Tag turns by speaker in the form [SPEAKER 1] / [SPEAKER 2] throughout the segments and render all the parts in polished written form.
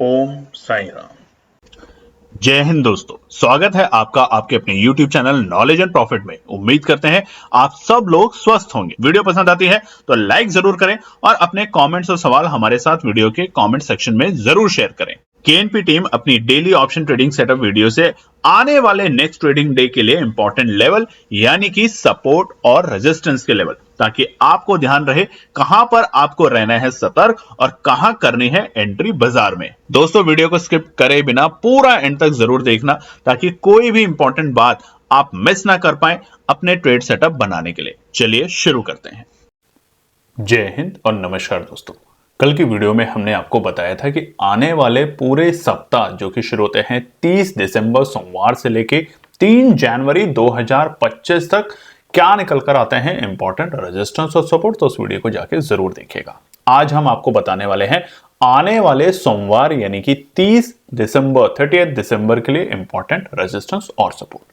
[SPEAKER 1] ओम साईं राम। जय हिंद दोस्तों, स्वागत है आपका आपके अपने YouTube channel knowledge and profit में। उम्मीद करते हैं आप सब लोग स्वस्थ होंगे। वीडियो पसंद आती है तो लाइक जरूर करें और अपने कमेंट्स और सवाल हमारे साथ वीडियो के कमेंट सेक्शन में जरूर शेयर करें। केएनपी टीम अपनी daily option trading setup video से आने वाले नेक्स्ट ट्रेडिंग डे के लिए इंपॉर्टेंट लेवल यानी कि सपोर्ट और रेजिस्टेंस के लेवल, ताकि आपको ध्यान रहे कहां पर आपको रहना है सतर्क और कहां करनी है एंट्री बाजार में। दोस्तों, वीडियो को स्किप करे बिना पूरा एंड तक जरूर देखना ताकि कोई भी इंपॉर्टेंट बात आप मिस ना कर पाए अपने ट्रेड सेटअप बनाने के लिए। चलिए शुरू करते हैं।
[SPEAKER 2] जय हिंद और नमस्कार दोस्तों। कल की वीडियो में हमने आपको बताया था कि आने वाले पूरे सप्ताह जो कि शुरू होते हैं 30 दिसंबर सोमवार से लेके 3 जनवरी 2025 तक क्या निकल कर आते हैं इंपॉर्टेंट रेजिस्टेंस और सपोर्ट, तो उस वीडियो को जाके जरूर देखिएगा। आज हम आपको बताने वाले हैं आने वाले सोमवार यानी कि 30 दिसंबर के लिए इंपॉर्टेंट रेजिस्टेंस और सपोर्ट।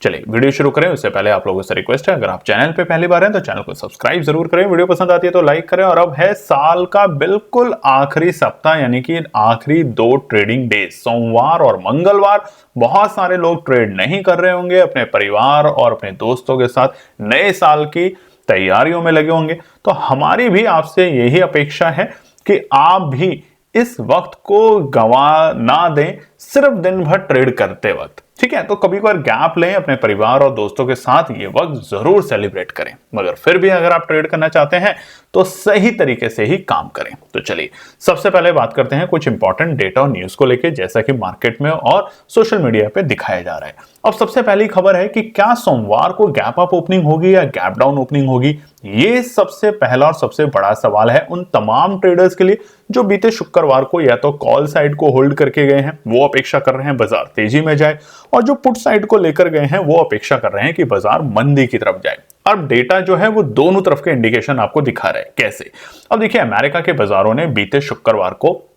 [SPEAKER 2] चलिए वीडियो शुरू करें। उससे पहले आप लोगों से रिक्वेस्ट है, अगर आप चैनल पे पहली बार हैं तो चैनल को सब्सक्राइब जरूर करें, वीडियो पसंद आती है तो लाइक करें। और अब है साल का बिल्कुल आखिरी सप्ताह यानी कि आखिरी 2 ट्रेडिंग डे, सोमवार और मंगलवार। बहुत सारे लोग ट्रेड नहीं कर रहे होंगे, अपने परिवार और अपने दोस्तों के साथ नए साल की तैयारियों में लगे होंगे। तो हमारी भी आपसे यही अपेक्षा है कि आप भी इस वक्त को गंवा ना दें सिर्फ दिन भर ट्रेड करते वक्त, ठीक है। तो कभी कभार गैप लें, अपने परिवार और दोस्तों के साथ ये वक्त जरूर सेलिब्रेट करें, मगर फिर भी अगर आप ट्रेड करना चाहते हैं तो सही तरीके से ही काम करें। तो चलिए सबसे पहले बात करते हैं कुछ इंपॉर्टेंट डेटा और न्यूज को लेकर, जैसा कि मार्केट में और सोशल मीडिया पे दिखाया जा रहा है। अब सबसे पहली खबर है कि क्या सोमवार को गैप अप ओपनिंग होगी या गैप डाउन ओपनिंग होगी। ये सबसे पहला और सबसे बड़ा सवाल है उन तमाम ट्रेडर्स के लिए जो बीते शुक्रवार को या तो कॉल साइड को होल्ड करके गए हैं, वो अपेक्षा कर रहे हैं बाजार तेजी में जाए, और जो पुट साइड को लेकर गए हैं वो अपेक्षा कर रहे हैं कि बाजार मंदी की तरफ जाए। अब डेटा जो है वो दोनों तरफ के इंडिकेशन आपको दिखा रहा है। कैसे? अब देखिए, अमेरिका के बाजारों ने बीते शुक्रवार को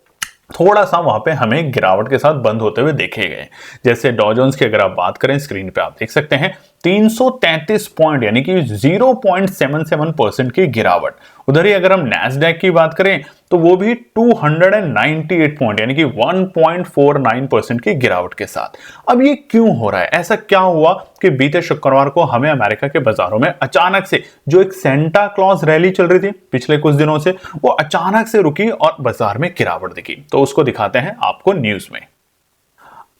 [SPEAKER 2] थोड़ा सा वहां पे हमें गिरावट के साथ बंद होते हुए देखे गए। जैसे डॉ जोन्स की अगर आप बात करें, स्क्रीन पे आप देख सकते हैं 333 पॉइंट यानी कि 0.77% की गिरावट। उधर ही अगर हम नैस्डैक की बात करें तो वो भी 298 पॉइंट यानी कि 1.49% की गिरावट के साथ। अब ये क्यों हो रहा है? ऐसा क्या हुआ कि बीते शुक्रवार को हमें अमेरिका के बाजारों में अचानक से जो एक सेंटा क्लॉज रैली चल रही थी पिछले कुछ दिनों से, वो अचानक से रुकी और बाजार में गिरावट दिखी। तो उसको दिखाते हैं आपको न्यूज में।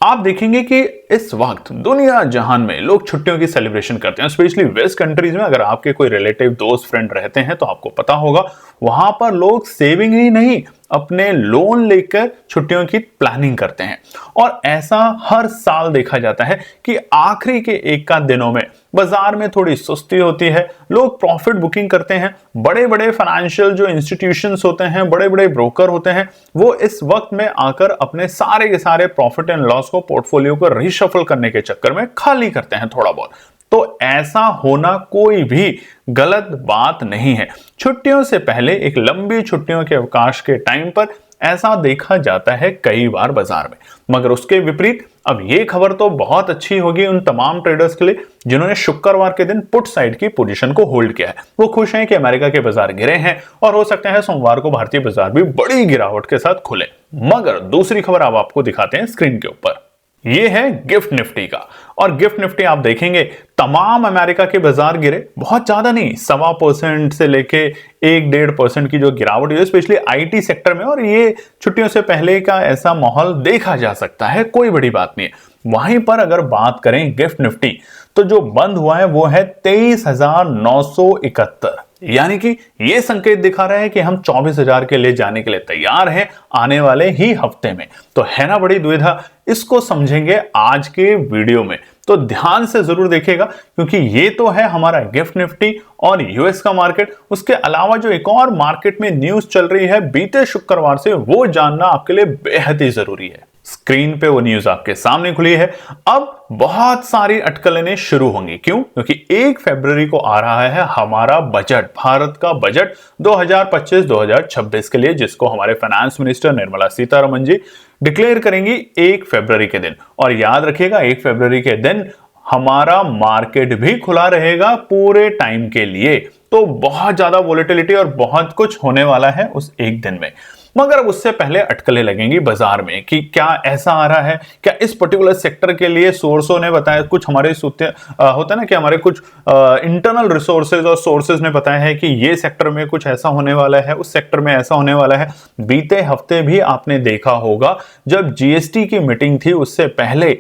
[SPEAKER 2] आप देखेंगे कि इस वक्त दुनिया जहान में लोग छुट्टियों की सेलिब्रेशन करते हैं, स्पेशली वेस्ट कंट्रीज में। अगर आपके कोई रिलेटिव दोस्त फ्रेंड रहते हैं तो आपको पता होगा वहां पर लोग सेविंग ही नहीं, अपने लोन लेकर छुट्टियों की प्लानिंग करते हैं। और ऐसा हर साल देखा जाता है कि आखिरी के एक का दिनों में बाजार में थोड़ी सुस्ती होती है, लोग प्रॉफिट बुकिंग करते हैं। बड़े बड़े फाइनेंशियल जो इंस्टीट्यूशंस होते हैं, बड़े बड़े ब्रोकर होते हैं, वो इस वक्त में आकर अपने सारे के सारे प्रॉफिट एंड लॉस को, पोर्टफोलियो को रिशफल करने के चक्कर में खाली करते हैं थोड़ा बहुत। तो ऐसा होना कोई भी गलत बात नहीं है। छुट्टियों से पहले एक लंबी छुट्टियों के अवकाश के टाइम पर ऐसा देखा जाता है कई बार बाजार में। मगर उसके विपरीत अब ये खबर तो बहुत अच्छी होगी उन तमाम ट्रेडर्स के लिए जिन्होंने शुक्रवार के दिन पुट साइड की पोजीशन को होल्ड किया है। वो खुश हैं कि अमेरिका के बाजार गिरे हैं और हो सकता है सोमवार को भारतीय बाजार भी बड़ी गिरावट के साथ खुले। मगर दूसरी खबर अब आपको दिखाते हैं स्क्रीन के ऊपर। ये है गिफ्ट निफ्टी का। और गिफ्ट निफ्टी आप देखेंगे तमाम अमेरिका के बाजार गिरे, बहुत ज्यादा नहीं, 1.25% से लेके 1-1.5% की जो गिरावट है स्पेशली आईटी सेक्टर में। और ये छुट्टियों से पहले का ऐसा माहौल देखा जा सकता है, कोई बड़ी बात नहीं है। वहीं पर अगर बात करें गिफ्ट निफ्टी, तो जो बंद हुआ है वो है 23,971, यानी कि ये संकेत दिखा रहा है कि हम 24,000 के लिए जाने के लिए तैयार हैं आने वाले ही हफ्ते में। तो है ना बड़ी दुविधा? इसको समझेंगे आज के वीडियो में, तो ध्यान से जरूर देखिएगा, क्योंकि ये तो है हमारा गिफ्ट निफ्टी और यूएस का मार्केट। उसके अलावा जो एक और मार्केट में न्यूज चल रही है बीते शुक्रवार से, वो जानना आपके लिए बेहद ही जरूरी है। स्क्रीन पे वो न्यूज आपके सामने खुली है। अब बहुत सारी अटकलें शुरू होंगी। क्यों? क्योंकि 1 फरवरी को आ रहा है हमारा बजट, भारत का बजट 2025-2026 के लिए, जिसको हमारे finance minister Nirmala Sitharaman ji declare करेंगी 1 फरवरी के दिन। और याद रखिएगा 1 फरवरी के दिन हमारा मार्केट भी खुला रहेगा पूरे टाइम के लिए। तो बहुत ज्यादा वोलेटिलिटी और बहुत कुछ होने वाला है उस एक दिन में। मगर अब उससे पहले अटकलें लगेंगी बाजार में कि क्या ऐसा आ रहा है, क्या इस पर्टिकुलर सेक्टर के लिए सोर्सों ने बताया, कुछ हमारे होता है ना कि हमारे कुछ इंटरनल रिसोर्सेज और सोर्सेज ने बताया है कि ये सेक्टर में कुछ ऐसा होने वाला है, उस सेक्टर में ऐसा होने वाला है। बीते हफ्ते भी आपने देखा होगा जब जीएसटी की मीटिंग थी उससे पहले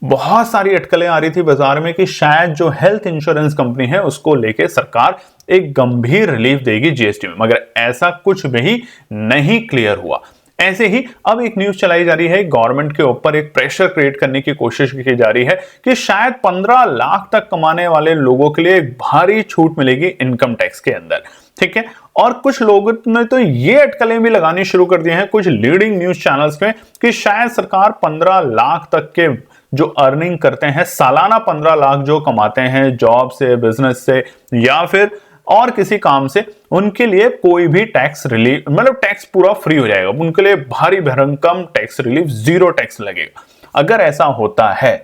[SPEAKER 2] बहुत सारी अटकलें आ रही थी बाजार में कि शायद जो हेल्थ इंश्योरेंस कंपनी है उसको लेके सरकार एक गंभीर रिलीफ देगी जीएसटी में, मगर ऐसा कुछ भी नहीं क्लियर हुआ। ऐसे ही अब एक न्यूज चलाई जा रही है, गवर्नमेंट के ऊपर एक प्रेशर क्रिएट करने की कोशिश की जा रही है कि शायद 15 लाख तक कमाने वाले लोगों के लिए एक भारी छूट मिलेगी इनकम टैक्स के अंदर, ठीक है। और कुछ लोगों ने तो ये अटकलें भी लगानी शुरू कर दी हैं कुछ लीडिंग न्यूज चैनल्स में कि शायद सरकार 15 लाख तक के जो अर्निंग करते हैं, सालाना 15 लाख जो कमाते हैं जॉब से, बिजनेस से या फिर और किसी काम से, उनके लिए कोई भी टैक्स रिलीफ, मतलब टैक्स पूरा फ्री हो जाएगा, उनके लिए भारी भरकम टैक्स रिलीफ, जीरो टैक्स लगेगा। अगर ऐसा होता है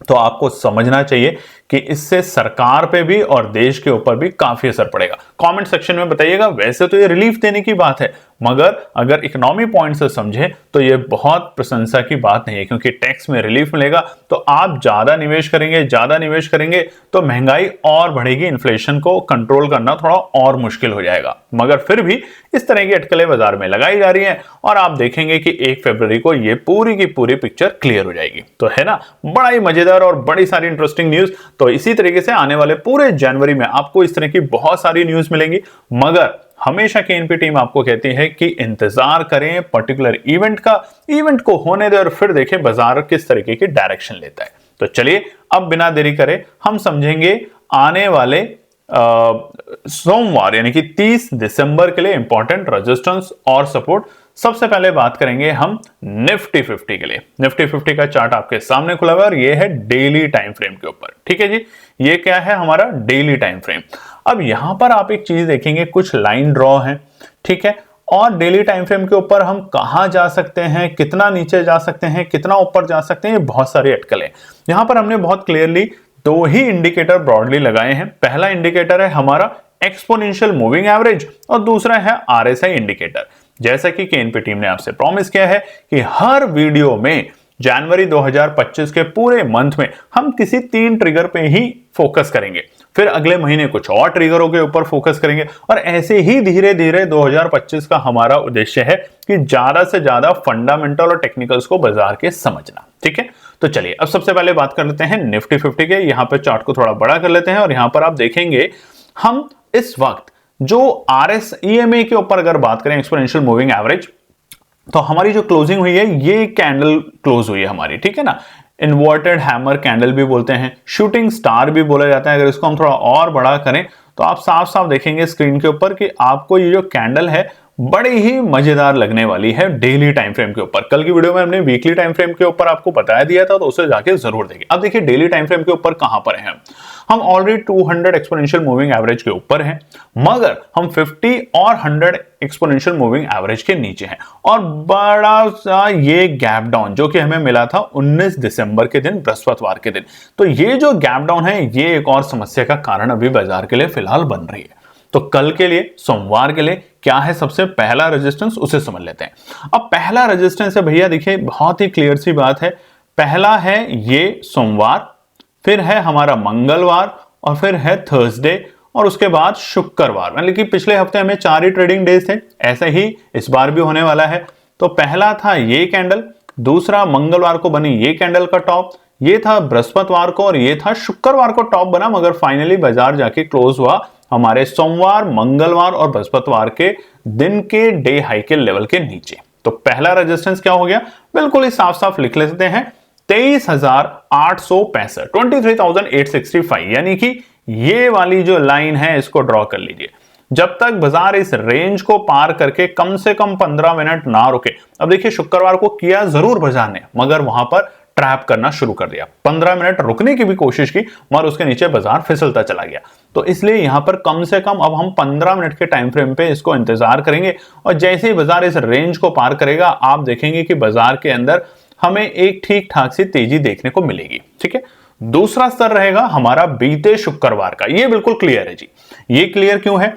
[SPEAKER 2] तो आपको समझना चाहिए कि इससे सरकार पे भी और देश के ऊपर भी काफी असर पड़ेगा। कमेंट सेक्शन में बताइएगा। वैसे तो ये रिलीफ देने की बात है, मगर अगर इकोनॉमी पॉइंट से समझे तो ये बहुत प्रशंसा की बात नहीं है, क्योंकि टैक्स में रिलीफ मिलेगा तो आप ज्यादा निवेश करेंगे तो महंगाई और बढ़ेगी, इन्फ्लेशन को कंट्रोल करना थोड़ा और मुश्किल हो जाएगा। मगर फिर भी इस तरह की अटकलें बाजार में लगाई जा रही हैं और आप देखेंगे कि 1 फरवरी को ये पूरी की पूरी पिक्चर क्लियर हो जाएगी। तो है ना, बड़ा ही मजेदार और बड़ी सारी इंटरेस्टिंग न्यूज। तो इसी तरीके से आने वाले पूरे जनवरी में आपको इस तरह की बहुत सारी न्यूज मिलेंगी, मगर हमेशा केएनपी टीम आपको कहती है कि इंतजार करें पर्टिकुलर इवेंट का, इवेंट को होने दें और फिर देखें बाजार किस तरीके की डायरेक्शन लेता है। तो चलिए अब बिना देरी करे हम समझेंगे आने वाले सोमवार यानी कि 30 दिसंबर के लिए इंपॉर्टेंट रेजिस्टेंस और सपोर्ट। सबसे पहले बात करेंगे हम निफ्टी 50 के लिए। निफ्टी 50 का चार्ट आपके सामने खुला हुआ है और ये है डेली टाइम फ्रेम के ऊपर, ठीक है जी। ये क्या है, हमारा डेली टाइम फ्रेम। अब यहां पर आप एक चीज देखेंगे, कुछ लाइन ड्रॉ है, ठीक है। और डेली टाइम फ्रेम के ऊपर हम कहां जा सकते हैं, कितना नीचे जा सकते हैं, कितना ऊपर जा सकते हैं, ये बहुत सारी अटकलें। यहां पर हमने बहुत क्लियरली 2 ही इंडिकेटर ब्रॉडली लगाए हैं। पहला इंडिकेटर है हमारा एक्सपोनेंशियल मूविंग एवरेज और दूसरा है आरएसआई इंडिकेटर। जैसा कि केएनपी टीम ने आपसे प्रॉमिस किया है कि हर वीडियो में जनवरी 2025 के पूरे मंथ में हम किसी 3 ट्रिगर पे ही फोकस करेंगे, फिर अगले महीने कुछ और ट्रिगरों के ऊपर फोकस करेंगे और ऐसे ही धीरे धीरे 2025 का हमारा उद्देश्य है कि ज्यादा से ज्यादा फंडामेंटल और टेक्निकल्स को बाजार के समझना, ठीक है। तो चलिए अब सबसे पहले बात कर लेते हैं निफ्टी 50 के। यहां पर चार्ट को थोड़ा बड़ा कर लेते हैं और यहां पर आप देखेंगे हम इस वक्त जो RSEMA के ऊपर अगर बात करें, एक्सपोनेंशियल मूविंग एवरेज, तो हमारी जो क्लोजिंग हुई है ये कैंडल क्लोज हुई है हमारी, ठीक है ना। इन्वर्टेड हैमर कैंडल भी बोलते हैं, शूटिंग स्टार भी बोला जाता है। अगर इसको हम थोड़ा और बड़ा करें तो आप साफ साफ देखेंगे स्क्रीन के ऊपर कि आपको ये जो कैंडल है बड़ी ही मजेदार लगने वाली है डेली टाइम फ्रेम के ऊपर। कल की वीडियो में हमने वीकली टाइम फ्रेम के ऊपर आपको बताया दिया था, तो उसे जाके जरूर देखें। अब देखिए डेली टाइम फ्रेम के ऊपर कहां पर हैं हम ऑलरेडी 200 एक्सपोनेंशियल मूविंग एवरेज के ऊपर हैं, मगर हम 50 और 100 एक्सपोनेंशियल मूविंग एवरेज के नीचे हैं और बड़ा सा ये गैप डाउन जो कि हमें मिला था 19 दिसंबर के दिन, बृहस्पतिवार के दिन। तो ये जो गैप डाउन है ये एक और समस्या का कारण अभी बाजार के लिए फिलहाल बन रही है। तो कल के लिए, सोमवार के लिए क्या है सबसे पहला रेजिस्टेंस, उसे समझ लेते हैं। अब पहला रेजिस्टेंस है भैया, देखिए बहुत ही क्लियर सी बात है। पहला है ये सोमवार, फिर है हमारा मंगलवार और फिर है थर्सडे और उसके बाद शुक्रवार। मतलब कि पिछले हफ्ते हमें 4 ही ट्रेडिंग डेज थे, ऐसे ही इस बार भी होने वाला है। तो पहला था ये कैंडल, दूसरा मंगलवार को बनी ये कैंडल का टॉप, ये था बृहस्पतिवार को और ये था शुक्रवार को टॉप बना, मगर फाइनली बाजार जाके क्लोज हुआ हमारे सोमवार, मंगलवार और बृहस्पतिवार के दिन के डे हाई के लेवल के नीचे। तो पहला रेजिस्टेंस क्या हो गया, बिल्कुल ही साफ साफ लिख लेते हैं, 23,865, 23,865, यानी कि ये वाली जो लाइन है इसको ड्रॉ कर लीजिए। जब तक बाजार इस रेंज को पार करके कम से कम 15 मिनट ना रुके। अब देखिए शुक्रवार को किया जरूर बाजार ने, मगर वहां पर ट्रैप करना शुरू कर दिया। 15 मिनट रुकने की भी कोशिश की मगर उसके नीचे बाजार फिसलता चला गया। तो इसलिए यहां पर कम से कम अब हम 15 मिनट के टाइम फ्रेम पे इसको इंतजार करेंगे और जैसे ही बाजार इस रेंज को पार करेगा आप देखेंगे कि बाजार के अंदर हमें एक ठीक ठाक सी तेजी देखने को मिलेगी, ठीक है। दूसरा स्तर रहेगा हमारा बीते शुक्रवार का, ये बिल्कुल क्लियर है जी। ये क्लियर क्यों है,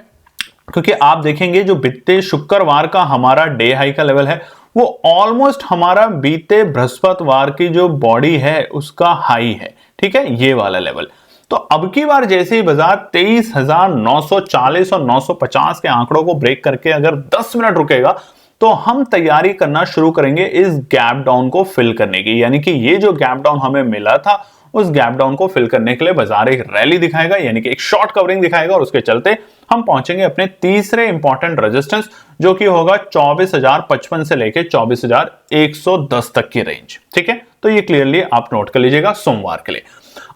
[SPEAKER 2] क्योंकि आप देखेंगे जो बीते शुक्रवार का हमारा डे हाई का लेवल है वो ऑलमोस्ट हमारा बीते बृहस्पतिवार की जो बॉडी है उसका हाई है, ठीक है, ये वाला लेवल। तो अब की बार जैसे ही बाजार 23,940 और 950 के आंकड़ों को ब्रेक करके अगर 10 मिनट रुकेगा तो हम तैयारी करना शुरू करेंगे इस गैप डाउन को फिल करने की। यानी कि ये जो गैप डाउन हमें मिला था उस गैप डाउन को फिल करने के लिए बाजार एक रैली दिखाएगा, यानी कि एक शॉर्ट कवरिंग दिखाएगा और उसके चलते हम पहुंचेंगे अपने तीसरे इंपॉर्टेंट रेजिस्टेंस जो कि होगा 24,055 से लेके 24,110 तक की रेंज। ठीक है, तो ये क्लियरली आप नोट कर लीजिएगा सोमवार के लिए।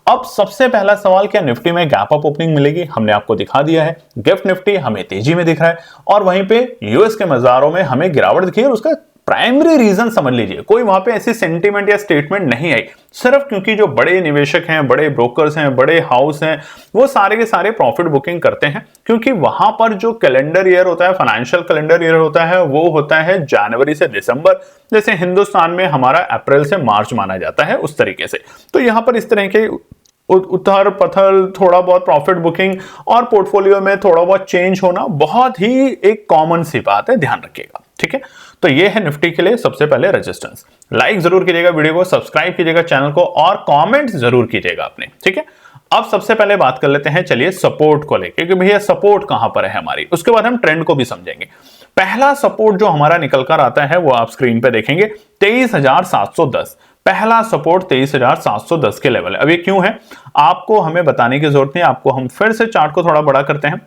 [SPEAKER 2] अब सबसे पहला सवाल, क्या निफ्टी में गैप अप ओपनिंग मिलेगी? हमने आपको दिखा दिया है, गिफ्ट निफ्टी हमें तेजी में दिख रहा है और वहीं पे यूएस के बाजारों में हमें गिरावट दिखी है। और उसका प्राइमरी रीजन समझ लीजिए, कोई वहां पे ऐसी सेंटीमेंट या स्टेटमेंट नहीं आई, सिर्फ क्योंकि जो बड़े निवेशक हैं, बड़े ब्रोकर्स हैं, बड़े हाउस हैं, वो सारे के सारे प्रॉफिट बुकिंग करते हैं क्योंकि वहां पर जो कैलेंडर ईयर होता है, फाइनेंशियल कैलेंडर ईयर होता है, वो होता है जनवरी से दिसंबर, जैसे हिंदुस्तान में हमारा अप्रैल से मार्च माना जाता है उस तरीके से। तो यहां पर इस तरह के उथल पथल, थोड़ा बहुत प्रॉफिट बुकिंग और पोर्टफोलियो में थोड़ा बहुत चेंज होना बहुत ही एक कॉमन सी बात है, ध्यान रखिएगा। ठीक है, तो ये है निफ्टी के लिए सबसे पहले रेजिस्टेंस। लाइक जरूर कीजिएगा वीडियो को, सब्सक्राइब कीजिएगा चैनल को और कमेंट जरूर कीजिएगा अपने। ठीक है, अब सबसे पहले बात कर लेते हैं, चलिए सपोर्ट को लेके कि भैया सपोर्ट कहां पर है हमारी, उसके बाद हम ट्रेंड को भी समझेंगे। पहला सपोर्ट जो हमारा निकल कर आता है वो आप स्क्रीन पे देखेंगे 23,710। पहला सपोर्ट 23,710 के लेवल है। अब ये क्यों है आपको हमें बताने की जरूरत नहीं, आपको हम फिर से चार्ट को थोड़ा बड़ा करते हैं।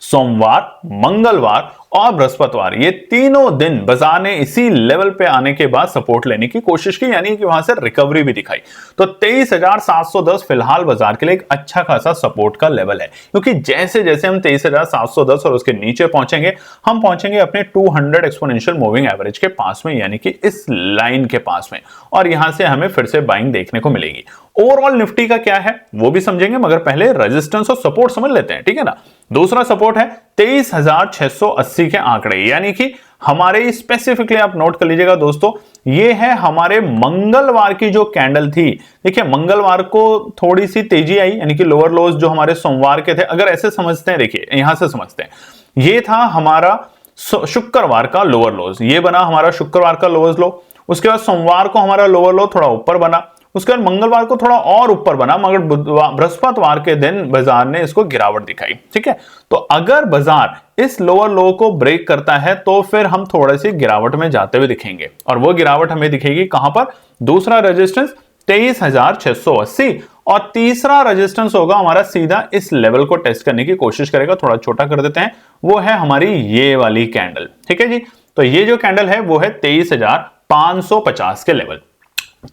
[SPEAKER 2] सोमवार, मंगलवार और बृहस्पतिवार ये तीनों दिन बाजार ने इसी लेवल पे आने के बाद सपोर्ट लेने की कोशिश की, यानी कि वहां से रिकवरी भी दिखाई। तो 23,710 फिलहाल बाजार के लिए एक अच्छा खासा सपोर्ट का लेवल है, क्योंकि जैसे जैसे हम 23,710 और उसके नीचे पहुंचेंगे हम पहुंचेंगे अपने 200 एक्सपोनेंशियल मूविंग एवरेज के पास में, यानी कि इस लाइन के पास में, और यहां से हमें फिर से बाइंग देखने को मिलेगी। ओवरऑल निफ्टी का क्या है वो भी समझेंगे, मगर पहले रेजिस्टेंस और सपोर्ट समझ लेते हैं। ठीक है ना, दूसरा सपोर्ट है 23,680 के आंकड़े, यानी कि हमारे स्पेसिफिकली आप नोट कर लीजिएगा दोस्तों, ये है हमारे मंगलवार की जो कैंडल थी। देखिए मंगलवार को थोड़ी सी तेजी आई, यानी कि लोअर लोज जो हमारे सोमवार के थे, अगर ऐसे समझते हैं, देखिए यहां से समझते हैं, ये था हमारा शुक्रवार का लोअर लोज, ये बना हमारा शुक्रवार का लोअर लो। उसके बाद सोमवार को हमारा लोअर लो थोड़ा ऊपर बना, उसके बाद मंगलवार को थोड़ा और ऊपर बना, मगर बृहस्पतिवार के दिन बाजार ने इसको गिरावट दिखाई। ठीक है, तो अगर बाजार इस लोअर लो को ब्रेक करता है तो फिर हम थोड़ी सी गिरावट में जाते हुए दिखेंगे, और वो गिरावट हमें दिखेगी कहां पर? दूसरा रेजिस्टेंस 23,680 और तीसरा रेजिस्टेंस होगा हमारा सीधा इस लेवल को टेस्ट करने की कोशिश करेगा। थोड़ा छोटा कर देते हैं, वो है हमारी ये वाली कैंडल। ठीक है जी, तो ये जो कैंडल है वो है 23,550 के लेवल।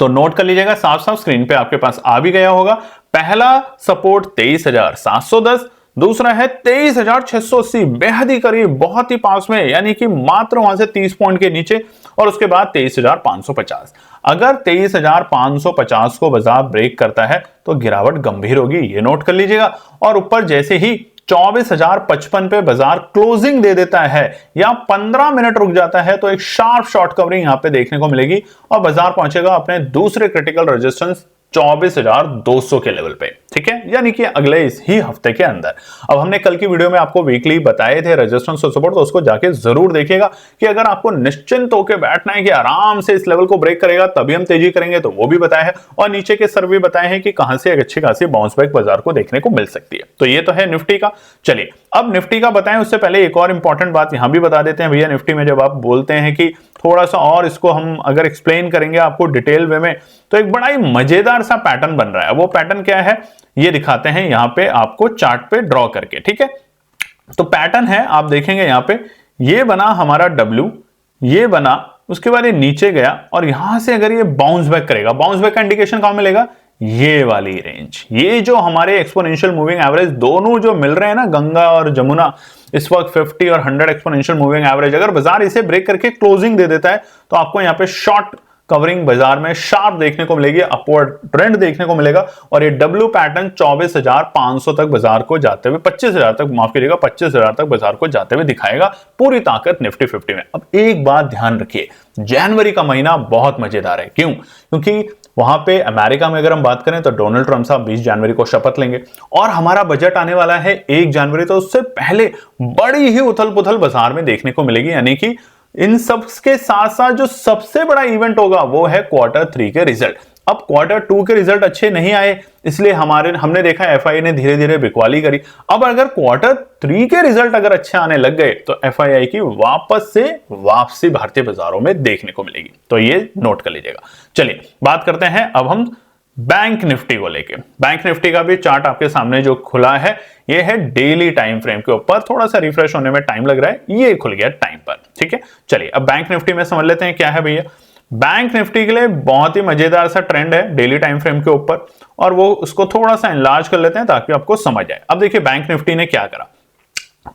[SPEAKER 2] तो नोट कर लीजिएगा, साफ साफ स्क्रीन पे आपके पास आ भी गया होगा। पहला सपोर्ट 23,710, दूसरा है 23,680, बेहद ही करीब, बहुत ही पास में, यानी कि मात्र वहां से 30 पॉइंट के नीचे, और उसके बाद 23,550। अगर 23,550 को बाजार ब्रेक करता है तो गिरावट गंभीर होगी, ये नोट कर लीजिएगा। और ऊपर जैसे ही 24,055 पे बाजार क्लोजिंग दे देता है या 15 मिनट रुक जाता है तो एक शार्प शॉर्ट कवरिंग यहां पे देखने को मिलेगी और बाजार पहुंचेगा अपने दूसरे क्रिटिकल रेजिस्टेंस 24,200 के लेवल पे। ठीक है, यानी कि अगले इस ही हफ्ते के अंदर। अब हमने कल की वीडियो में आपको वीकली बताए थे रेजिस्टेंस और सपोर्ट, तो उसको जाके जरूर देखिएगा कि अगर आपको निश्चिंत होकर बैठना है कि आराम से इस लेवल को ब्रेक करेगा तभी हम तेजी करेंगे, तो वो भी बताया है, और नीचे के सर्वे बताए हैं कि कहां से एक अच्छी खासी बाउंस बैक बाजार को देखने को मिल सकती है। तो ये तो है निफ्टी का। चलिए अब निफ्टी का बताएं उससे पहले एक और इंपॉर्टेंट बात यहां भी बता देते हैं भैया। निफ्टी में जब आप बोलते हैं कि थोड़ा सा और इसको हम अगर एक्सप्लेन करेंगे आपको डिटेल वे में, तो एक बड़ा ही मजेदार सा पैटर्न बन रहा है। वो पैटर्न क्या है ये दिखाते हैं यहां पे आपको चार्ट पे ड्रॉ करके। ठीक है, तो पैटर्न है, आप देखेंगे यहां पे ये बना हमारा W, ये बना, उसके बाद ये नीचे गया और यहां से अगर ये बाउंस बैक करेगा, बाउंस बैक का इंडिकेशन कहां मिलेगा? ये वाली रेंज। ये जो हमारे एक्सपोनेंशियल मूविंग एवरेज दोनों जो मिल रहे हैं ना, गंगा और जमुना, इस वक्त 50 और 100 एक्सपोनेंशियल मूविंग एवरेज, अगर बाजार इसे ब्रेक करके क्लोजिंग दे देता है तो आपको यहां पे शॉर्ट कवरिंग बाजार में शार्प देखने को मिलेगी, अपवर्ड ट्रेंड देखने को मिलेगा और ये डब्ल्यू पैटर्न 24,500 तक बाजार को जाते हुए 25,000 तक, माफ करिएगा 25,000 तक बाजार को जाते हुए दिखाएगा पूरी ताकत निफ्टी 50 में। अब एक बात ध्यान रखिए, जनवरी का महीना बहुत मजेदार है। क्यों? क्योंकि वहां पे अमेरिका में अगर हम बात करें तो डोनाल्ड ट्रंप साहब 20 जनवरी को शपथ लेंगे और हमारा बजट आने वाला है 1 जनवरी, तो उससे पहले बड़ी ही उथल पुथल बाजार में देखने को मिलेगी। यानी कि इन सब के साथ साथ जो सबसे बड़ा इवेंट होगा वो है Q3 के रिजल्ट। अब Q2 के रिजल्ट अच्छे नहीं आए, इसलिए हमने देखा एफआईआई ने धीरे धीरे बिकवाली करी। अब अगर Q3 के रिजल्ट अगर अच्छे आने लग गए तो एफआईआई की वापस से वापसी भारतीय बाजारों में देखने को मिलेगी, तो ये नोट कर लीजिएगा। चलिए बात करते हैं अब हम बैंक निफ्टी को लेके। बैंक निफ्टी का भी चार्ट आपके सामने जो खुला है ये है डेली टाइम फ्रेम के ऊपर, थोड़ा सा रिफ्रेश होने में टाइम लग रहा है, ये खुल गया टाइम पर। ठीक है, चलिए अब बैंक निफ्टी में समझ लेते हैं क्या है भैया। बैंक निफ्टी के लिए बहुत ही मजेदार सा ट्रेंड है डेली टाइम फ्रेम के ऊपर, और वो उसको थोड़ा सा एनलार्ज कर लेते हैं ताकि आपको समझ आए। अब देखिए बैंक निफ्टी ने क्या करा,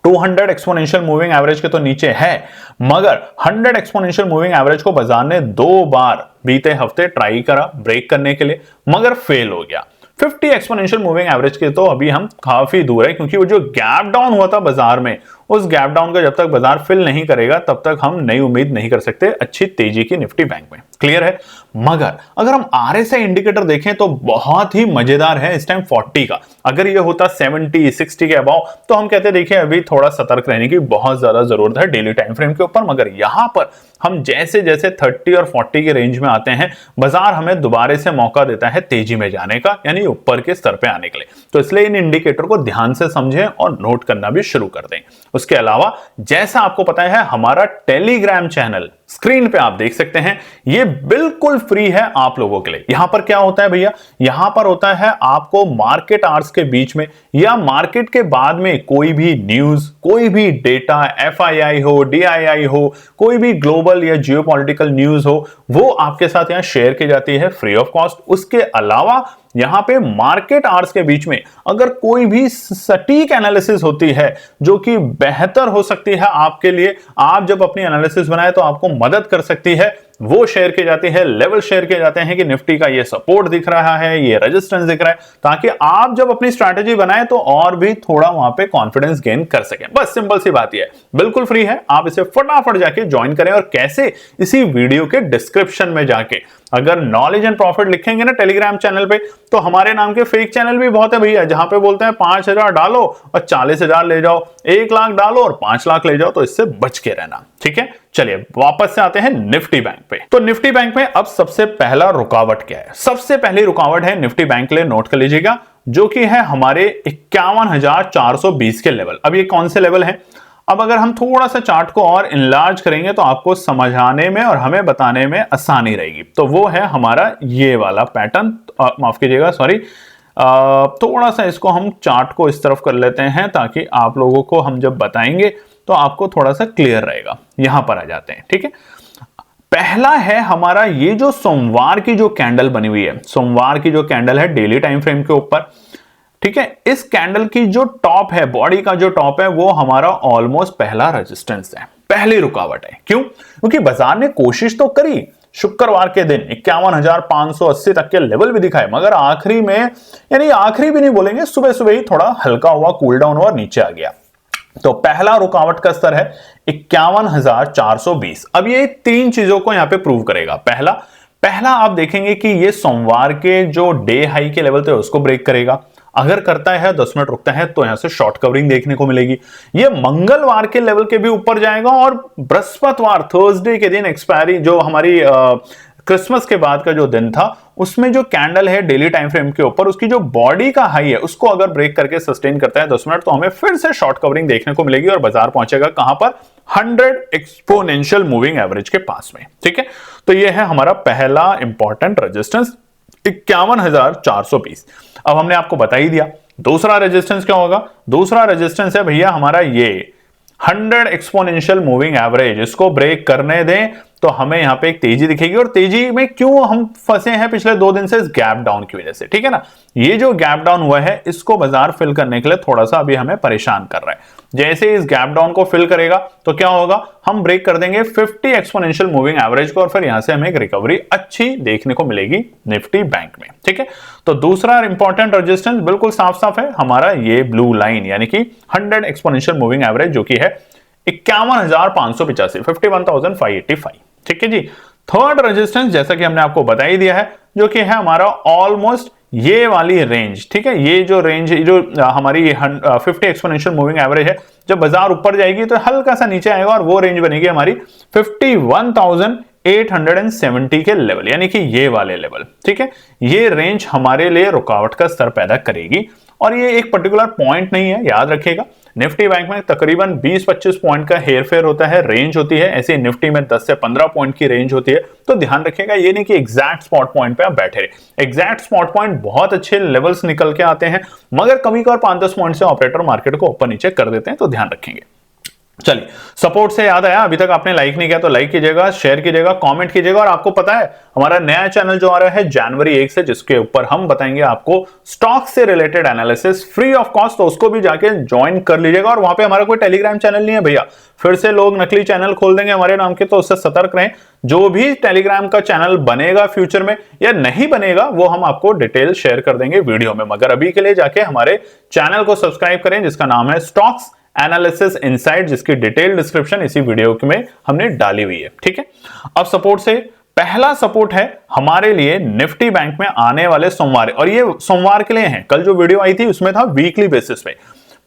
[SPEAKER 2] 200 एक्सपोनेंशियल मूविंग एवरेज के तो नीचे है, मगर 100 एक्सपोनेंशियल मूविंग एवरेज को बाजार ने 2 बार बीते हफ्ते ट्राई करा ब्रेक करने के लिए, मगर फेल हो गया। 50 एक्सपोनेंशियल मूविंग एवरेज के तो अभी हम काफी दूर है, क्योंकि वो जो गैप डाउन हुआ था बाजार में, उस गैप डाउन का जब तक बाजार फिल नहीं करेगा तब तक हम नई उम्मीद नहीं कर सकते अच्छी तेजी की निफ्टी बैंक में। क्लियर है? मगर अगर हम आरएसआई इंडिकेटर देखें तो बहुत ही मजेदार है इस टाइम 40 का। अगर ये होता 70 60 के अबाव तो हम कहते देखिए अभी थोड़ा सतर्क रहने की बहुत ज्यादा जरूरत है डेली टाइम फ्रेम के ऊपर, मगर यहां पर हम जैसे जैसे 30 और 40 के रेंज में आते हैं बाजार हमें दोबारा से मौका देता है तेजी में जाने का, यानी ऊपर के स्तर पे आने के लिए। तो इसलिए इन इंडिकेटर को ध्यान से समझें और नोट करना भी शुरू कर दें। उसके अलावा जैसा आपको पता है हमारा टेलीग्राम चैनल स्क्रीन पे आप देख सकते हैं, ये बिल्कुल फ्री है आप लोगों के लिए। यहां पर क्या होता है भैया, यहां पर होता है आपको मार्केट आवर्स के बीच में या मार्केट के बाद में कोई भी न्यूज, कोई भी डेटा, एफआईआई हो, डीआईआई हो, कोई भी ग्लोबल या जियोपॉलिटिकल न्यूज हो, वो आपके साथ यहां शेयर की जाती है फ्री ऑफ कॉस्ट। उसके अलावा यहां पे मार्केट आवर्स के बीच में अगर कोई भी सटीक एनालिसिस होती है जो कि बेहतर हो सकती है आपके लिए, आप जब अपनी एनालिसिस बनाए तो आपको मदद कर सकती है, वो शेयर की जाती है। लेवल शेयर किए जाते हैं कि निफ्टी का ये सपोर्ट दिख रहा है, ये रेजिस्टेंस दिख रहा है, ताकि आप जब अपनी स्ट्रैटेजी बनाए तो और भी थोड़ा वहां पे कॉन्फिडेंस गेन कर सकें। बस सिंपल सी बात ये है, बिल्कुल फ्री है, आप इसे फटाफट जाके ज्वाइन करें। और कैसे? इसी वीडियो के डिस्क्रिप्शन में जाके अगर नॉलेज एंड प्रॉफिट लिखेंगे ना टेलीग्राम चैनल पे, तो हमारे नाम के फेक चैनल भी बहुत है भैया, जहां पे बोलते हैं 5,000 डालो और 40,000 ले जाओ, 1 लाख डालो और 5 लाख ले जाओ, तो इससे बच के रहना। ठीक है, चलिए वापस से आते हैं निफ्टी बैंक पे। तो निफ्टी बैंक में अब सबसे पहला रुकावट क्या है? सबसे पहली रुकावट है निफ्टी बैंक के लिए, नोट कर लीजिएगा, जो कि है हमारे 51,420 के लेवल। अब ये कौन से लेवल है? अब अगर हम थोड़ा सा चार्ट को और इनलार्ज करेंगे तो आपको समझाने में और हमें बताने में आसानी रहेगी। तो वो है हमारा ये वाला पैटर्न, माफ कीजिएगा सॉरी, थोड़ा सा इसको हम चार्ट को इस तरफ कर लेते हैं ताकि आप लोगों को हम जब बताएंगे तो आपको थोड़ा सा क्लियर रहेगा। यहां पर आ जाते हैं। ठीक है, पहला है हमारा ये जो सोमवार की जो कैंडल बनी हुई है, सोमवार की जो कैंडल है डेली टाइम फ्रेम के ऊपर। ठीक है, इस कैंडल की जो टॉप है, बॉडी का जो टॉप है, वो हमारा ऑलमोस्ट पहला रेजिस्टेंस है, पहली रुकावट है। क्यों? क्योंकि बाजार ने कोशिश तो करी शुक्रवार के दिन 51,580 तक के लेवल भी दिखाए, मगर आखिरी में, यानी आखिरी भी नहीं बोलेंगे, सुबह सुबह ही थोड़ा हल्का हुआ, कूल डाउन हुआ, नीचे आ गया। तो पहला रुकावट का स्तर है 51,420। अब ये 3 चीजों को यहां पे प्रूव करेगा। पहला आप देखेंगे कि ये सोमवार के जो डे हाई के लेवल थे उसको ब्रेक करेगा। अगर करता है 10 मिनट रुकता है तो यहां से शॉर्ट कवरिंग देखने को मिलेगी। ये मंगलवार के लेवल के भी ऊपर जाएगा और बृहस्पतिवार, थर्सडे के दिन एक्सपायरी, जो हमारी क्रिसमस के बाद का जो दिन था, उसमें जो कैंडल है डेली टाइम फ्रेम के ऊपर, उसकी जो बॉडी का हाई है उसको अगर ब्रेक करके सस्टेन करता है 10 मिनट, तो हमें फिर से शॉर्ट कवरिंग देखने को मिलेगी और बाजार पहुंचेगा कहां पर? 100 एक्सपोनेंशियल मूविंग एवरेज के पास में। ठीक है, तो ये है हमारा पहला इंपॉर्टेंट रेजिस्टेंस 51,420। अब हमने आपको बता ही दिया दूसरा रेजिस्टेंस क्या होगा। दूसरा रेजिस्टेंस है भैया हमारा ये 100 एक्सपोनेंशियल मूविंग एवरेज। इसको ब्रेक करने दें तो हमें यहाँ पे एक तेजी दिखेगी। और तेजी में क्यों हम फंसे हैं पिछले 2 दिन से? इस गैप डाउन की वजह से, ठीक है ना। ये जो गैप डाउन हुआ है इसको बाजार फिल करने के लिए थोड़ा सा अभी हमें परेशान कर रहा है। जैसे इस गैप डाउन को फिल करेगा तो क्या होगा, हम ब्रेक कर देंगे 50 एक्सपोनेंशियल मूविंग एवरेज को और फिर यहां से हमें एक रिकवरी अच्छी देखने को मिलेगी निफ्टी बैंक में, ठीक है। तो दूसरा इंपॉर्टेंट रेजिस्टेंस बिल्कुल साफ साफ है हमारा, ये ब्लू लाइन यानी कि 100 एक्सपोनेंशियल मूविंग एवरेज जो कि है 51,585, 51,585, ठीक है जी। थर्ड रेजिस्टेंस जैसा कि हमने आपको बता ही दिया है, जो कि है हमारा ऑलमोस्ट ये वाली रेंज, ठीक है। ये जो रेंज जो हमारी 50 एक्सपोनेंशियल मूविंग एवरेज है, जब बाजार ऊपर जाएगी तो हल्का सा नीचे आएगा और वो रेंज बनेगी हमारी 51,870 के लेवल, यानी कि ये वाले लेवल, ठीक है। ये रेंज हमारे लिए रुकावट का स्तर पैदा करेगी और ये एक पर्टिकुलर पॉइंट नहीं है, याद रखिएगा। निफ्टी बैंक में तकरीबन 20-25 पॉइंट का हेरफेर होता है, रेंज होती है। ऐसे निफ्टी में 10 से 15 पॉइंट की रेंज होती है। तो ध्यान रखिएगा, ये नहीं कि एग्जैक्ट स्पॉट पॉइंट पे आप बैठे रहे। एग्जैक्ट स्पॉट पॉइंट बहुत अच्छे लेवल्स निकल के आते हैं, मगर कभी कभार 5-10 पॉइंट से ऑपरेटर मार्केट को ऊपर नीचे कर देते हैं, तो ध्यान रखेंगे। चलिए, सपोर्ट से याद आया, अभी तक आपने लाइक नहीं किया तो लाइक कीजिएगा, शेयर कीजिएगा, कमेंट कीजिएगा। और आपको पता है हमारा नया चैनल जो आ रहा है जनवरी 1 से, जिसके ऊपर हम बताएंगे आपको स्टॉक से related analysis free of cost, तो उसको भी जाके ज्वाइन कर लीजिएगा। और वहां पे हमारा कोई टेलीग्राम चैनल नहीं है भैया, फिर से लोग नकली चैनल खोल देंगे हमारे नाम के, तो उससे सतर्क रहें। जो भी टेलीग्राम का चैनल बनेगा फ्यूचर में या नहीं बनेगा, वो हम आपको डिटेल शेयर कर देंगे वीडियो में, मगर अभी के लिए जाके हमारे चैनल को सब्सक्राइब करें जिसका नाम है स्टॉक्स एनालिसिस इनसाइट, जिसकी डिटेल डिस्क्रिप्शन इसी वीडियो में हमने डाली हुई है, ठीक है। अब सपोर्ट से पहला सपोर्ट है हमारे लिए निफ्टी बैंक में आने वाले सोमवार, और ये सोमवार के लिए है। कल जो वीडियो आई थी उसमें था वीकली बेसिस पे।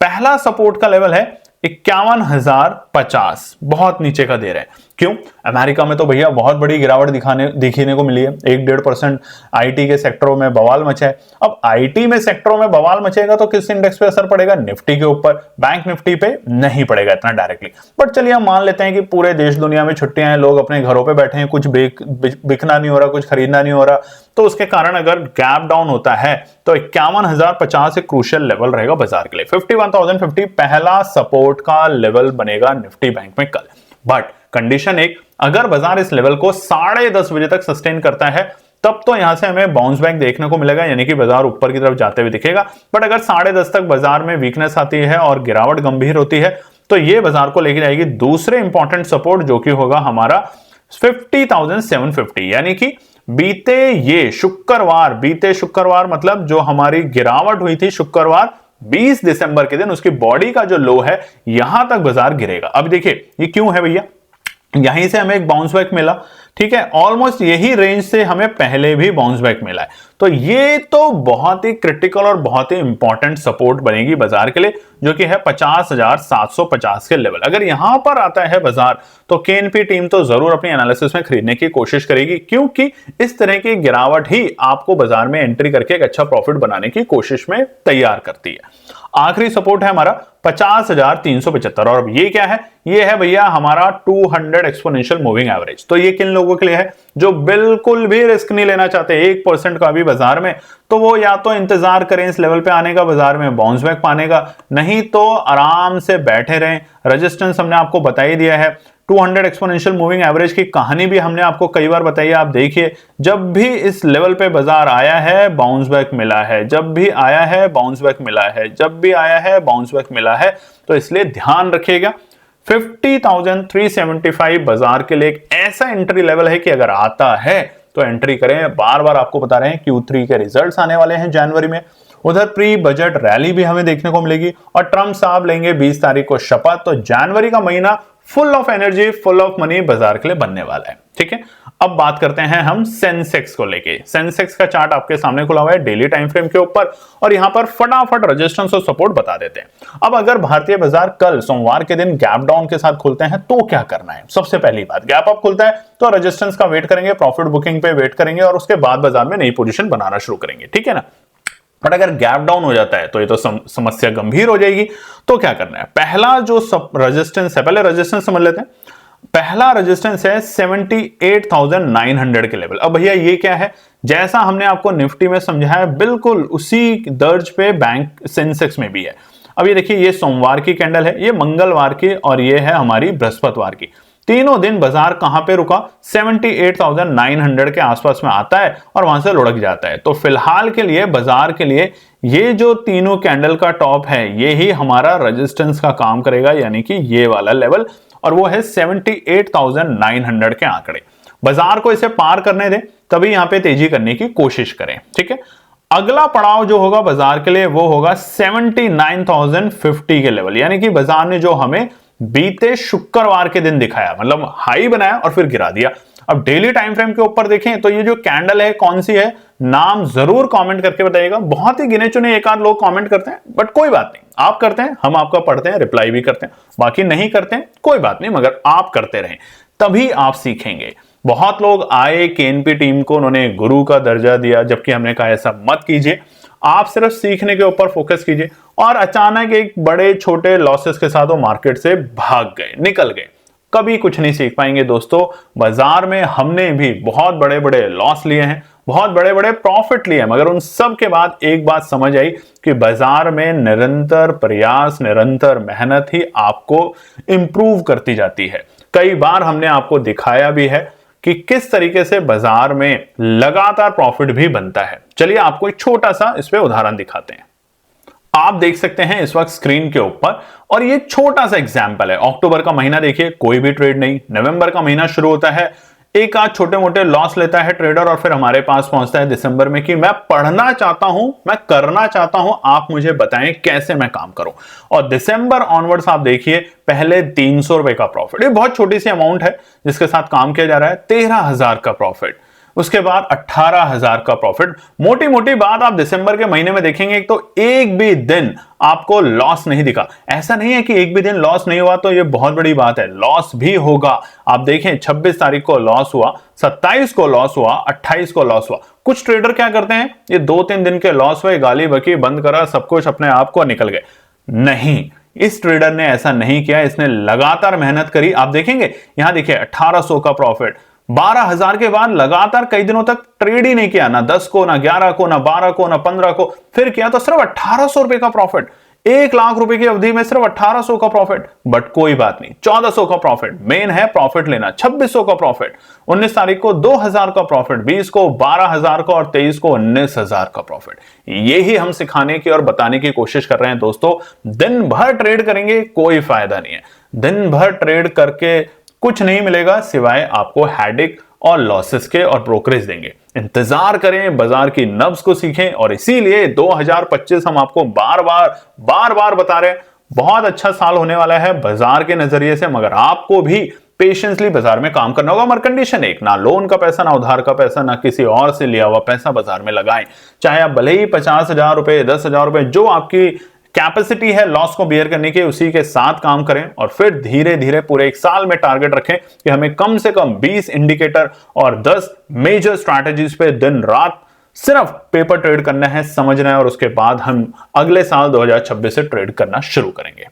[SPEAKER 2] पहला सपोर्ट का लेवल है 51,050, बहुत नीचे का दे रहे हैं। क्यों? अमेरिका में तो भैया बहुत बड़ी गिरावट दिखने को मिली है, 1-1.5% आईटी के सेक्टरों में बवाल मचा है। अब आईटी में सेक्टरों में बवाल मचेगा तो किस इंडेक्स पे असर पड़ेगा? निफ्टी के ऊपर, बैंक निफ्टी पे नहीं पड़ेगा इतना डायरेक्टली। बट चलिए हम मान लेते हैं कि पूरे देश दुनिया में छुट्टियां हैं, लोग अपने घरों पे बैठे हैं, कुछ बिकना नहीं हो रहा, कुछ खरीदना नहीं हो रहा, तो उसके कारण अगर गैप डाउन होता है तो 51,050 एक क्रूशियल लेवल रहेगा बाजार के लिए। 51,050 पहला सपोर्ट का लेवल बनेगा निफ्टी बैंक में कल। बट कंडीशन एक, अगर बाजार इस लेवल को 10:30 बजे तक सस्टेन करता है तब तो यहां से हमें बाउंस बैक देखने को मिलेगा, यानी कि बाजार ऊपर की तरफ जाते हुए दिखेगा। बट अगर 10:30 तक बाजार में वीकनेस आती है और गिरावट गंभीर होती है तो ये बाजार को लेकर जाएगी दूसरे इंपॉर्टेंट सपोर्ट, जो कि होगा हमारा 50,750, यानी कि बीते शुक्रवार मतलब जो हमारी गिरावट हुई थी शुक्रवार 20 दिसंबर के दिन, उसकी बॉडी का जो लो है यहां तक बाजार गिरेगा। अब देखिए ये क्यों है भैया, यहीं से हमें एक बाउंस बैक मिला, ठीक है। ऑलमोस्ट यही रेंज से हमें पहले भी बाउंस बैक मिला है, तो ये तो बहुत ही क्रिटिकल और बहुत ही इंपॉर्टेंट सपोर्ट बनेगी बाजार के लिए, जो कि है 50,750 के लेवल। अगर यहां पर आता है बाजार तो केएनपी टीम तो जरूर अपनी एनालिसिस में खरीदने की कोशिश करेगी, क्योंकि इस तरह की गिरावट ही आपको बाजार में एंट्री करके एक अच्छा प्रॉफिट बनाने की कोशिश में तैयार करती है। आखिरी सपोर्ट है हमारा 50,375, और अब ये क्या है? ये है भैया हमारा 200 एक्सपोनेंशियल मूविंग एवरेज। तो ये किन लोगों के लिए है? जो बिल्कुल भी रिस्क नहीं लेना चाहते 1% का भी बाजार में, तो वो या तो इंतजार करें इस लेवल पे आने का, बाजार में बाउंस बैक पाने का, नहीं तो आराम से बैठे रहें। रेजिस्टेंस हमने आपको बता ही दिया है, 200 एक्सपोनेंशियल मूविंग एवरेज की कहानी भी हमने आपको कई बार बताई है। आप देखिए, जब भी इस लेवल पे बाजार आया है बाउंस बैक मिला है, जब भी आया है बाउंस बैक मिला है, जब भी आया है बाउंस बैक मिला है। तो इसलिए ध्यान रखिएगा 50,375 बाजार के लिए एक ऐसा एंट्री लेवल है कि अगर आता है तो एंट्री करें। बार बार आपको बता रहे हैं Q3 के रिजल्ट्स आने वाले हैं जनवरी में, उधर प्री बजट रैली भी हमें देखने को मिलेगी, और ट्रम्प साहब लेंगे 20 तारीख को शपथ। तो जनवरी का महीना full of energy, full of money बाजार के लिए बनने वाला है, ठीक है। अब बात करते हैं हम सेंसेक्स को लेके। सेंसेक्स का चार्ट आपके सामने खुला हुआ है डेली टाइम फ्रेम के ऊपर, और यहां पर फटाफट रेजिस्टेंस और सपोर्ट बता देते हैं। अब अगर भारतीय बाजार कल सोमवार के दिन गैप डाउन के साथ खुलते हैं तो क्या करना है? सबसे पहली बात, गैप अप खुलता है तो रेजिस्टेंस का वेट करेंगे, प्रॉफिट बुकिंग पे वेट करेंगे, और उसके बाद बाजार में नई पोजीशन बनाना शुरू करेंगे, ठीक है ना। बट अगर गैप डाउन हो जाता है तो ये तो समस्या गंभीर हो जाएगी। तो क्या करना है? पहला जो रेजिस्टेंस है, पहले रेजिस्टेंस समझ लेते हैं। पहला रेजिस्टेंस है 78,900 के लेवल। अब भैया ये क्या है? जैसा हमने आपको निफ्टी में समझाया बिल्कुल उसी दर्ज पे बैंक सेंसेक्स में भी है। अब ये देखिए, ये सोमवार की कैंडल है, ये मंगलवार की, और ये है हमारी बृहस्पतिवार की। तीनों दिन बाजार कहां पे रुका, 78,900 के आसपास में आता है और वहां से लुढ़क जाता है। तो फिलहाल के लिए बाजार के लिए ये जो तीनों कैंडल का टॉप है ये ही हमारा रेजिस्टेंस का काम करेगा, यानी कि ये वाला लेवल, और वो है 78,900 के आंकड़े। बाजार को इसे पार करने दें, तभी यहां पे तेजी करने की कोशिश करें। ठीक है, अगला पड़ाव जो होगा बाजार के लिए वो होगा 79,050 के लेवल, यानी कि बाजार ने जो हमें बीते शुक्रवार के दिन दिखाया, मतलब हाई बनाया और फिर गिरा दिया। अब डेली टाइम फ्रेम के ऊपर देखें तो ये जो कैंडल है कौन सी है, नाम जरूर कमेंट करके बताइएगा। बहुत ही गिने चुने एक आध लोग कमेंट करते हैं, बट कोई बात नहीं, आप करते हैं, हम आपका पढ़ते हैं, रिप्लाई भी करते हैं। बाकी नहीं करते हैं कोई बात नहीं, मगर आप करते रहें तभी आप सीखेंगे। बहुत लोग आए केएनपी टीम को, उन्होंने गुरु का दर्जा दिया, जबकि हमने कहा ऐसा मत कीजिए, आप सिर्फ सीखने के ऊपर फोकस कीजिए। और अचानक एक बड़े छोटे लॉसेस के साथ वो मार्केट से भाग गए, निकल गए, कभी कुछ नहीं सीख पाएंगे दोस्तों। बाजार में हमने भी बहुत बड़े बड़े लॉस लिए हैं, बहुत बड़े बड़े प्रॉफिट लिए हैं, मगर उन सब के बाद एक बात समझ आई कि बाजार में निरंतर प्रयास, निरंतर मेहनत ही आपको इंप्रूव करती जाती है। कई बार हमने आपको दिखाया भी है कि किस तरीके से बाजार में लगातार प्रॉफिट भी बनता है। चलिए आपको एक छोटा सा इस पे उदाहरण दिखाते हैं। आप देख सकते हैं इस वक्त स्क्रीन के ऊपर, और ये छोटा सा एग्जांपल है। अक्टूबर का महीना देखिए, कोई भी ट्रेड नहीं। नवंबर का महीना शुरू होता है, एक आध छोटे मोटे लॉस लेता है ट्रेडर, और फिर हमारे पास पहुंचता है दिसंबर में कि मैं पढ़ना चाहता हूं, मैं करना चाहता हूं, आप मुझे बताएं कैसे मैं काम करूं। और दिसंबर ऑनवर्ड्स आप देखिए, पहले 300 रुपए का प्रॉफिट, ये बहुत छोटी सी अमाउंट है जिसके साथ काम किया जा रहा है। 13,000 का प्रॉफिट, उसके बाद 18,000 का प्रॉफिट। मोटी मोटी बात आप दिसंबर के महीने में देखेंगे तो एक भी दिन आपको लॉस नहीं दिखा। ऐसा नहीं है कि एक भी दिन लॉस नहीं हुआ तो ये बहुत बड़ी बात है, लॉस भी होगा। आप देखें 26 तारीख को लॉस हुआ, 27 को लॉस हुआ, 28 को लॉस हुआ। कुछ ट्रेडर क्या करते हैं, ये 2-3 दिन के लॉस हुए, गाली बकी, बंद करा सब कुछ, अपने आप को निकल गए। नहीं, इस ट्रेडर ने ऐसा नहीं किया, इसने लगातार मेहनत करी। आप देखेंगे यहां देखिए 1800 का प्रॉफिट, 12,000 के बाद लगातार कई दिनों तक ट्रेड ही नहीं किया, ना 10 को, ना 11 को, ना 12 को, ना 15 को, फिर किया तो सिर्फ 1800 रुपए का प्रॉफिट। 1 लाख रुपए की अवधि में सिर्फ 1800 का प्रॉफिट। बट कोई बात नहीं, 1400 का प्रॉफिट, मेन है प्रॉफिट लेना। 2600 का प्रॉफिट, 19 तारीख को 2000 का प्रॉफिट, 20 को 12,000 का, और 23 को 19,000 का प्रॉफिट। यही हम सिखाने की और बताने की कोशिश कर रहे हैं दोस्तों। दिन भर ट्रेड करेंगे कोई फायदा नहीं है, दिन भर ट्रेड करके कुछ नहीं मिलेगा सिवाय आपको हेडेक और लॉसेस के, और ब्रोकरेज देंगे। इंतजार करें, बाजार की नब्ज को सीखें, और इसीलिए 2025 हम आपको बार बार बता रहे हैं, बहुत अच्छा साल होने वाला है बाजार के नजरिए से। मगर आपको भी पेशेंसली बाजार में काम करना होगा। मगर कंडीशन एक, ना लोन का पैसा, ना उधार का पैसा, ना किसी और से लिया हुआ पैसा बाजार में लगाएं। चाहे आप भले ही 50,000 रुपए, 10,000 रुपए, जो आपकी कैपेसिटी है लॉस को बियर करने की, उसी के साथ काम करें। और फिर धीरे धीरे पूरे एक साल में टारगेट रखें कि हमें कम से कम 20 इंडिकेटर और 10 मेजर स्ट्रैटेजीज पे दिन रात सिर्फ पेपर ट्रेड करना है, समझना है, और उसके बाद हम अगले साल 2026 से ट्रेड करना शुरू करेंगे।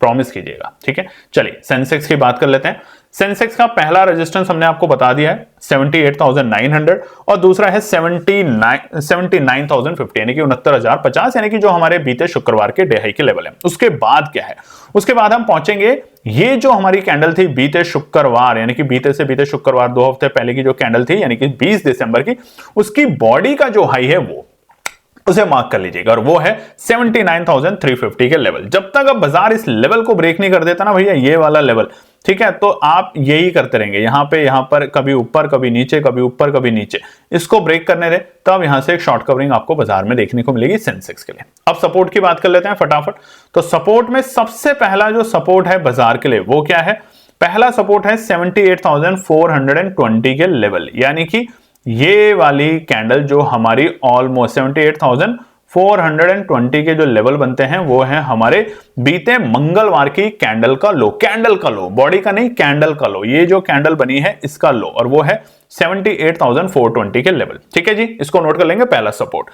[SPEAKER 2] प्रॉमिस कीजिएगा, ठीक है। चलिए सेंसेक्स की बात कर लेते हैं। सेंसेक्स का पहला रेजिस्टेंस हमने आपको बता दिया है 78,900, और दूसरा है 79,050, यानी कि 69,050, यानी कि जो हमारे बीते शुक्रवार के डे हाई के लेवल है। उसके बाद क्या है, उसके बाद हम पहुंचेंगे, ये जो हमारी कैंडल थी बीते शुक्रवार, यानी कि बीते शुक्रवार 2 हफ्ते पहले की जो कैंडल थी, यानी कि 20 दिसंबर की, उसकी बॉडी का जो हाई है वो उसे मार्क कर लीजिएगा, और वो है 79,350 के लेवल। जब तक अब बाजार इस लेवल को ब्रेक नहीं कर देता ना भैया, ये वाला लेवल, ठीक है, तो आप यही करते रहेंगे, यहां पर कभी ऊपर कभी नीचे, कभी ऊपर कभी नीचे, इसको ब्रेक करने दे, तब यहां से एक शॉर्ट कवरिंग आपको बाजार में देखने को मिलेगी सेंसेक्स के लिए। अब सपोर्ट की बात कर लेते हैं फटाफट। तो सपोर्ट में सबसे पहला जो सपोर्ट है बाजार के लिए वो क्या है, पहला सपोर्ट है 78,420 के लेवल, यानी कि ये वाली कैंडल जो हमारी ऑलमोस्ट 78,420 के जो लेवल बनते हैं वो है हमारे बीते मंगलवार की कैंडल का लो, बॉडी का नहीं, कैंडल का लो। ये जो कैंडल बनी है इसका लो, और वो है 78,420 के लेवल, ठीक है जी, इसको नोट कर लेंगे, पहला सपोर्ट।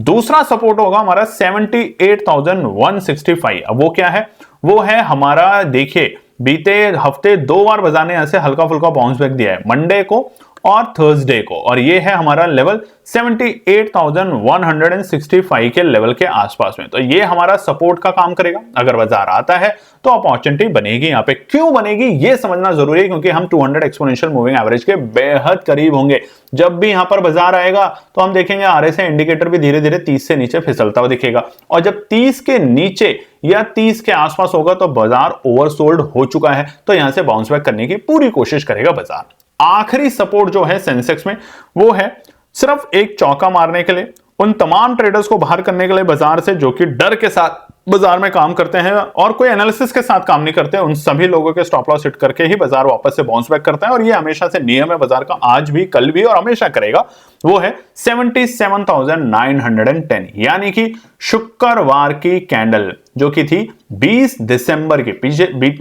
[SPEAKER 2] दूसरा सपोर्ट होगा हमारा 78,165। अब वो क्या है, वो है हमारा, देखिए बीते हफ्ते 2 बार बाजार ने यहां से हल्का फुल्का बाउंस बैक दिया है, मंडे को और थर्सडे को, और ये है हमारा लेवल 78,165 के लेवल के आसपास में। तो ये हमारा सपोर्ट का काम करेगा। अगर बाजार आता है तो अपॉर्चुनिटी बनेगी। यहाँ पे क्यों बनेगी ये समझना जरूरी है, क्योंकि हम 200 एक्सपोनेंशियल मूविंग एवरेज के बेहद करीब होंगे। जब भी यहां पर बाजार आएगा तो हम देखेंगे आरएसआई इंडिकेटर भी धीरे धीरे 30 से नीचे फिसलता हुआ दिखेगा, और जब 30 के नीचे या 30 के आसपास होगा तो बाजार ओवरसोल्ड हो चुका है। तो यहां से बाउंस बैक करने की पूरी कोशिश करेगा बाजार। आखिरी सपोर्ट जो है सेंसेक्स में वो है सिर्फ एक चौका मारने के लिए, उन तमाम ट्रेडर्स को बाहर करने के लिए बाजार से जो कि डर के साथ बाजार में काम करते हैं और कोई एनालिसिस के साथ काम नहीं करते। उन सभी लोगों के स्टॉप लॉस हिट करके ही बाजार वापस से बाउंस बैक करता है, और ये हमेशा से नियम है बाजार का, आज भी कल भी और हमेशा करेगा। वो है 77,910, यानी कि शुक्रवार की कैंडल जो कि थी 20 दिसंबर की,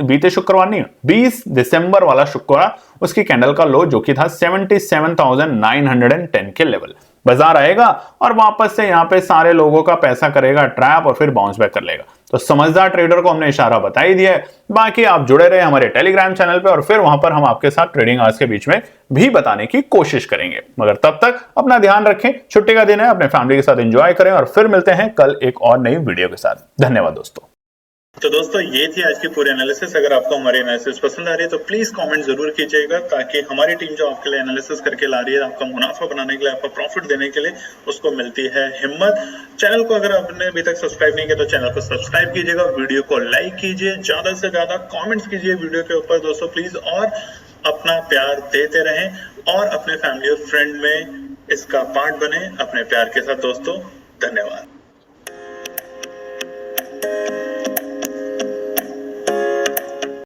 [SPEAKER 2] बीते शुक्रवार नहीं, 20 दिसंबर वाला शुक्रवार, उसकी कैंडल का लो जो कि था 77,910 के लेवल। बाजार आएगा और वापस से यहां पे सारे लोगों का पैसा करेगा ट्रैप और फिर बाउंस बैक कर लेगा। तो समझदार ट्रेडर को हमने इशारा बता ही दिया है। बाकी आप जुड़े रहे हमारे टेलीग्राम चैनल पे, और फिर वहां पर हम आपके साथ ट्रेडिंग आवर्स के बीच में भी बताने की कोशिश करेंगे। मगर तब तक अपना ध्यान रखें, छुट्टी का दिन है, अपने फैमिली के साथ एंजॉय करें, और फिर मिलते हैं कल एक और नई वीडियो के साथ। धन्यवाद दोस्तों।
[SPEAKER 1] तो दोस्तों ये थी आज की पूरी एनालिसिस। अगर आपको हमारी एनालिसिस पसंद आ रही है तो प्लीज कमेंट जरूर कीजिएगा, ताकि हमारी टीम जो आपके लिए एनालिसिस करके ला रही है, आपका मुनाफा बनाने के लिए, आपका प्रॉफिट देने के लिए, उसको मिलती है हिम्मत। चैनल को अगर आपने अभी तक सब्सक्राइब नहीं किया तो चैनल को सब्सक्राइब कीजिएगा, वीडियो को लाइक कीजिए, ज्यादा से ज्यादा कॉमेंट्स कीजिए वीडियो के ऊपर दोस्तों प्लीज, और अपना प्यार देते रहें, और अपने फैमिली और फ्रेंड में इसका पार्ट बने अपने प्यार के साथ दोस्तों। धन्यवाद।